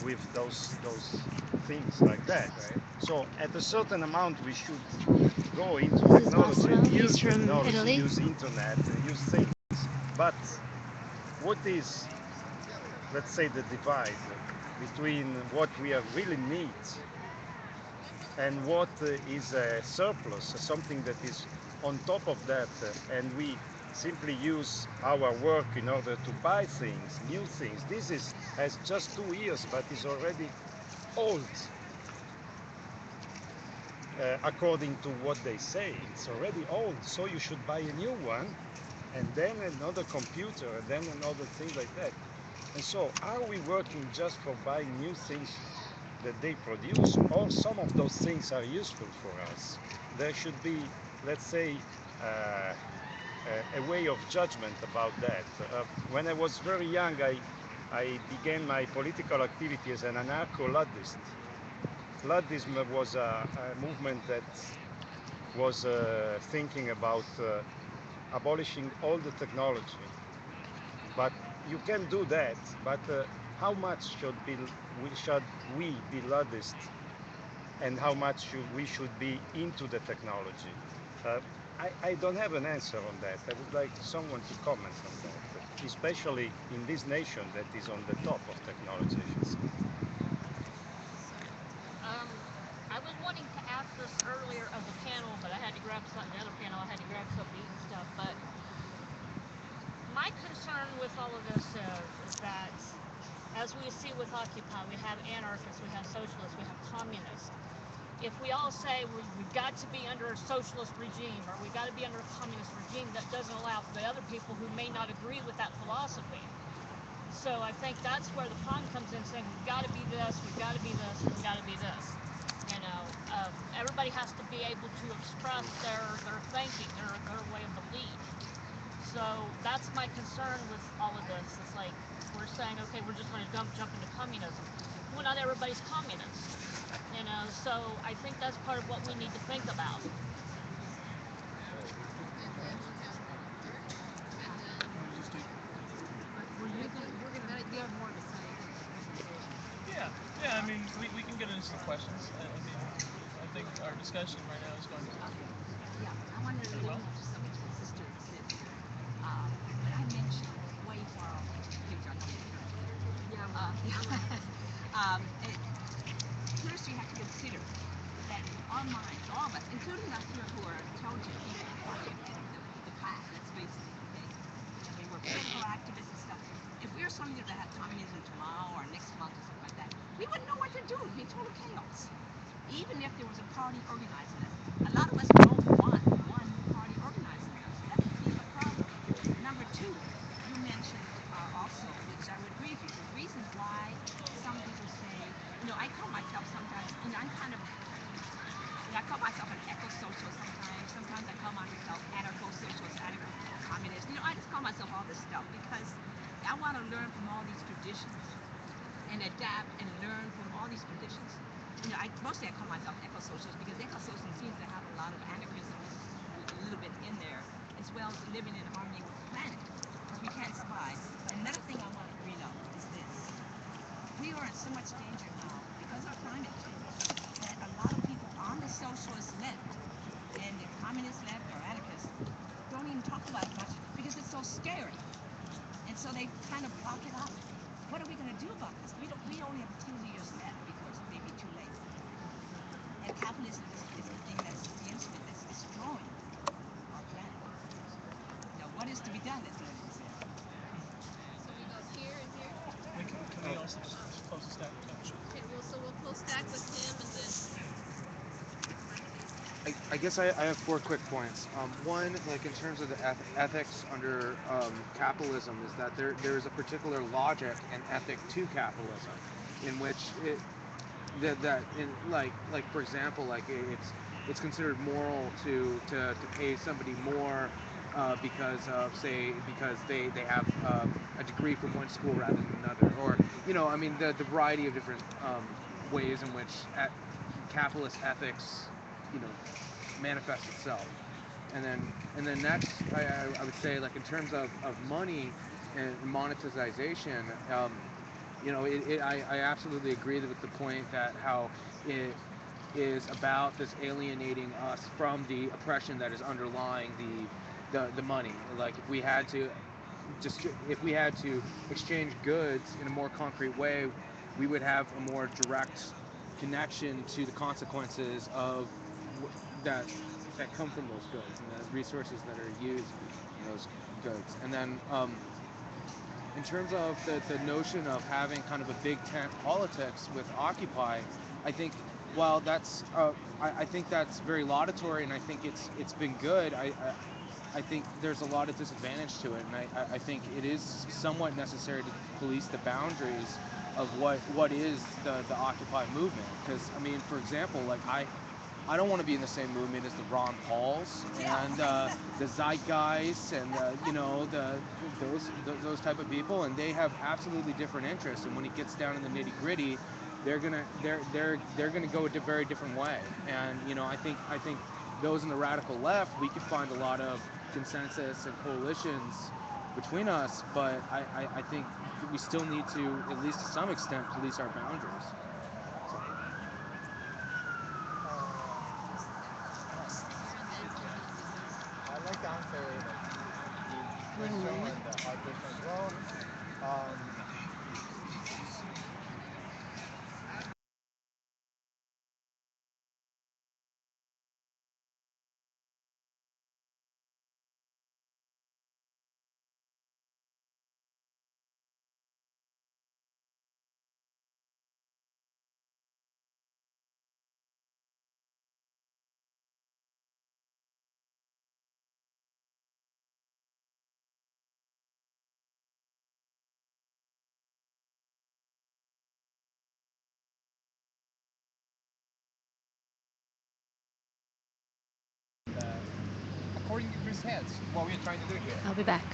with those things like that. Right. So at a certain amount, we should go into This is technology, Massimo. He's from technology, Italy. use internet, use things. But what is, let's say, the divide between what we are really need and what is a surplus, something that is on top of that, and we simply use our work in order to buy things, new things. This is has just 2 years, but is already old, according to what they say. It's already old, so you should buy a new one, and then another computer, and then another thing like that. And so, are we working just for buying new things that they produce, or some of those things are useful for us? There should be, let's say, uh, a way of judgment about that. When I was very young, I began my political activity as an anarcho-Luddist. Luddism was a movement that was thinking about abolishing all the technology. But you can do that, but how much should we be Luddist, and how much we should be into the technology? Uh, I don't have an answer on that. I would like someone to comment on that, especially in this nation that is on the top of technology, I should say. Um, I was wanting to ask this earlier of the panel, but I had to grab something. The other panel, I had to grab something to eat and stuff. But my concern with all of this is that, as we see with Occupy, we have anarchists, we have socialists, we have communists. If we all say we've got to be under a socialist regime or we've got to be under a communist regime, that doesn't allow for the other people who may not agree with that philosophy. So I think that's where the problem comes in, saying we've got to be this, we've got to be this, we've got to be this. You know, everybody has to be able to express their thinking, their way of belief. So that's my concern with all of this. It's like we're saying, okay, we're just going to jump into communism. Well, not everybody's communist. You know, so I think that's part of what we need to think about. You have more to say in the presentation. Yeah, yeah. I mean, we can get into some questions. I mean, I think our discussion right now is going Okay. Yeah, I wanted to pretty well. lean to some of the sister that when I mentioned way far off into the future, I know you're careful. Yeah, it, first you have to consider that our minds, all of us, including us here who are intelligent people, the class, let's face it, okay? I mean, we're political activists and stuff. If we were something that had communism tomorrow or next month or something like that, we wouldn't know what to do. It'd be total chaos. Even if there was a party organizing us, a lot of us don't want one party organizing us. That would be a problem. Number two, you mentioned also, which I would agree with you, the reasons why some people say, I call myself sometimes, I'm kind of, I call myself an eco-social sometimes. Sometimes I call myself anarcho-socialist, anarcho-communist. I just call myself all this stuff because I want to learn from all these traditions and adapt and learn from all these traditions. Mostly I call myself eco-socialist because eco-socialism seems to have a lot of anarchism a little bit in there, as well as living in harmony with the planet, because we can't survive. Another thing I want to bring up is this. We are in so much danger now because of climate change that a lot of people on the socialist left and the communist left or anarchists don't even talk about it much because it's so scary. And so they kind of block it out. What are we going to do about this? We only have a few years left before it's maybe too late. And capitalism is the thing that's the instrument that's destroying our planet. Now, what is to be done, as Lyndon said? So we go here and here. Can we also just close the stack? Yeah, sure. Okay, so we'll close stack with him and then I guess I have four quick points. One, like in terms of the ethics under capitalism, is that there is a particular logic and ethic to capitalism, in which that in like for example, like it's considered moral to pay somebody more because of because they have a degree from one school rather than another, or I mean the variety of different ways in which capitalist ethics you know manifests itself. And then next, I would say, like in terms of money and monetization, I absolutely agree with the point that how it is about this alienating us from the oppression that is underlying the money. Like if we had to exchange goods in a more concrete way, we would have a more direct connection to the consequences of that come from those goods and the resources that are used in those goods. And then in terms of the notion of having kind of a big tent politics with Occupy, I think while I think that's very laudatory, and I think it's been good. I think there's a lot of disadvantage to it, and I think it is somewhat necessary to police the boundaries of what is the Occupy movement. Because I mean, for example, like I don't want to be in the same movement as the Ron Pauls and the Zeitgeist and those type of people, and they have absolutely different interests. And when it gets down in the nitty gritty, they're gonna go a very different way. And I think those in the radical left, we could find a lot of consensus and coalitions between us, but I think we still need to, at least to some extent, police our boundaries. I'd like to answer the question and the hard question as well. According to Chris Hands, what we're trying to do here. I'll be back.